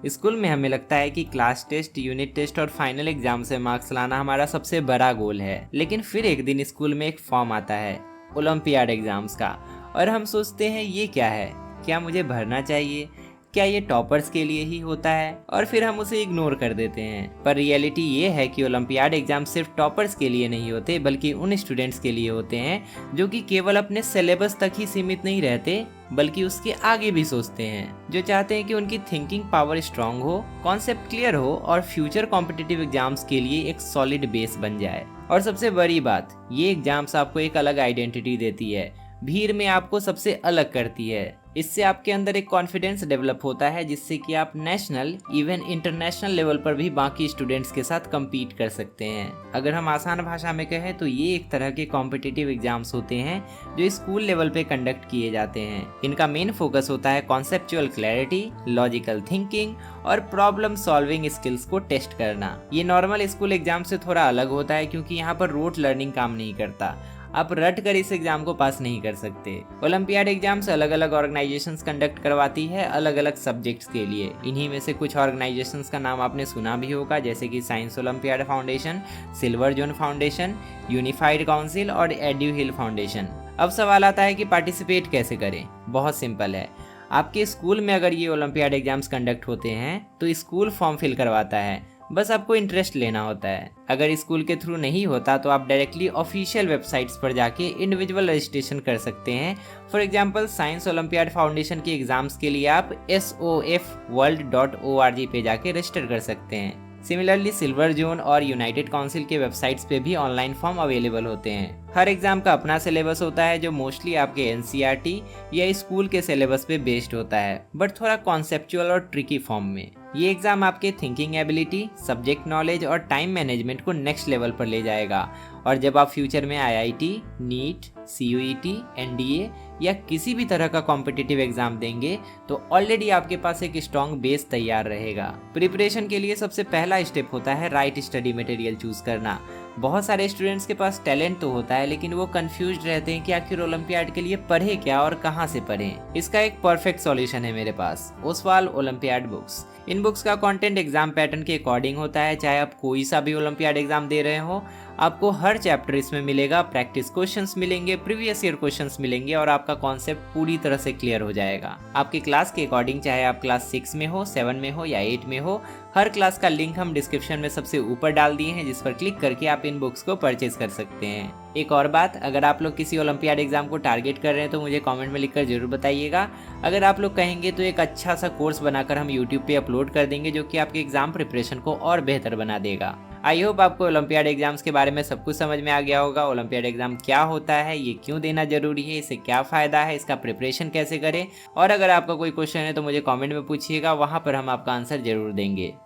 School में हमें लगता है कि क्लास टेस्ट, यूनिट टेस्ट और फाइनल एग्जाम से मार्क्स लाना हमारा सबसे बड़ा गोल है, लेकिन फिर एक दिन स्कूल में एक फॉर्म आता है ओलंपियाड एग्जाम्स का, और हम सोचते हैं ये क्या है, क्या मुझे भरना चाहिए, क्या ये टॉपर्स के लिए ही होता है, और फिर हम उसे इग्नोर कर देते हैं। पर रियलिटी ये है कि ओलंपियाड एग्जाम सिर्फ टॉपर्स के लिए नहीं होते, बल्कि उन स्टूडेंट्स के लिए होते हैं जो कि केवल अपने सिलेबस तक ही सीमित नहीं रहते, बल्कि उसके आगे भी सोचते हैं, जो चाहते हैं कि उनकी थिंकिंग पावर स्ट्रांग हो, कॉन्सेप्ट क्लियर हो और फ्यूचर कॉम्पिटिटिव एग्जाम्स के लिए एक सॉलिड बेस बन जाए। और सबसे बड़ी बात, ये एग्जाम्स आपको एक अलग आइडेंटिटी देती है, भीड़ में आपको सबसे अलग करती है। इससे आपके अंदर एक कॉन्फिडेंस डेवलप होता है, जिससे कि आप नेशनल इवन इंटरनेशनल लेवल पर भी बाकी स्टूडेंट्स के साथ compete कर सकते हैं। अगर हम आसान भाषा में कहें तो ये एक तरह के कॉम्पिटिटिव एग्जाम्स होते हैं जो स्कूल लेवल पे कंडक्ट किए जाते हैं। इनका मेन फोकस होता है कॉन्सेप्चुअल क्लैरिटी, लॉजिकल थिंकिंग और प्रॉब्लम सॉल्विंग स्किल्स को टेस्ट करना। ये नॉर्मल स्कूल एग्जाम से थोड़ा अलग होता है, क्योंकि यहाँ पर रोट लर्निंग काम नहीं करता। आप रट कर इस एग्जाम को पास नहीं कर सकते। ओलंपियाड एग्जाम्स अलग अलग ऑर्गेनाइजेशंस कंडक्ट करवाती है अलग अलग सब्जेक्ट्स के लिए। इन्हीं में से कुछ ऑर्गेनाइजेशंस का नाम आपने सुना भी होगा, जैसे कि science olympiad foundation, silver zone foundation, unified council और एड्यू हिल फाउंडेशन। अब सवाल आता है कि पार्टिसिपेट कैसे करें। बहुत सिंपल है, आपके स्कूल में अगर ये ओलंपियाड एग्जाम्स कंडक्ट होते हैं तो स्कूल फॉर्म फिल करवाता है, बस आपको इंटरेस्ट लेना होता है। अगर स्कूल के थ्रू नहीं होता तो आप डायरेक्टली ऑफिशियल वेबसाइट्स पर जाके इंडिविजुअल रजिस्ट्रेशन कर सकते हैं। For example science olympiad foundation के एग्जाम्स के लिए आप sofworld.org पे जाके रजिस्टर कर सकते हैं। सिमिलरली सिल्वर जोन और यूनाइटेड काउंसिल के वेबसाइट्स पे भी ऑनलाइन फॉर्म अवेलेबल होते हैं। हर एग्जाम का अपना सिलेबस होता है, जो मोस्टली आपके एनसीईआरटी या स्कूल के सिलेबस पे बेस्ड होता है, बट थोड़ा कॉन्सेप्चुअल और ट्रिकी फॉर्म में। ये एग्जाम आपके थिंकिंग एबिलिटी, सब्जेक्ट नॉलेज और टाइम मैनेजमेंट को नेक्स्ट लेवल पर ले जाएगा। और जब आप फ्यूचर में आईआईटी, नीट, सीयूईटी, एनडीए या किसी भी तरह का कॉम्पिटिटिव एग्जाम देंगे तो ऑलरेडी आपके पास एक स्ट्रॉन्ग बेस तैयार रहेगा। प्रिपरेशन के लिए सबसे पहला स्टेप होता है राइट स्टडी मटेरियल चूज करना। बहुत सारे स्टूडेंट्स के पास टैलेंट तो होता है, लेकिन वो कंफ्यूज रहते हैं कि आखिर ओलंपियाड के लिए पढ़े क्या और कहाँ से पढ़ें। इसका एक परफेक्ट सॉल्यूशन है मेरे पास, ओसवाल ओलंपियाड बुक्स। इन बुक्स का कंटेंट एग्जाम पैटर्न के अकॉर्डिंग होता है। चाहे आप कोई सा भी ओलंपियाड एग्जाम दे रहे हो, आपको हर चैप्टर इसमें मिलेगा, प्रैक्टिस क्वेश्चंस मिलेंगे, प्रीवियस ईयर क्वेश्चंस मिलेंगे और आपका कॉन्सेप्ट पूरी तरह से क्लियर हो जाएगा। आपकी क्लास के अकॉर्डिंग, चाहे आप क्लास 6 में हो, 7 में हो या 8 में हो, हर क्लास का लिंक हम डिस्क्रिप्शन में सबसे ऊपर डाल दिए हैं, जिस पर क्लिक करके आप इन बुक्स को परचेज कर सकते हैं। एक और बात, अगर आप लोग किसी ओलंपियाड एग्जाम को टारगेट कर रहे हैं तो मुझे कमेंट में लिखकर जरूर बताइएगा। अगर आप लोग कहेंगे तो एक अच्छा सा कोर्स बनाकर हम यूट्यूब पे अपलोड कर देंगे, जो कि आपके एग्जाम प्रिपरेशन को और बेहतर बना देगा। आई होप आपको ओलंपियाड एग्जाम्स के बारे में सब कुछ समझ में आ गया होगा। ओलंपियाड एग्जाम क्या होता है, ये क्यों देना जरूरी है, इससे क्या फ़ायदा है, इसका प्रिपरेशन कैसे करें, और अगर आपका कोई क्वेश्चन है तो मुझे कमेंट में पूछिएगा, वहाँ पर हम आपका आंसर जरूर देंगे।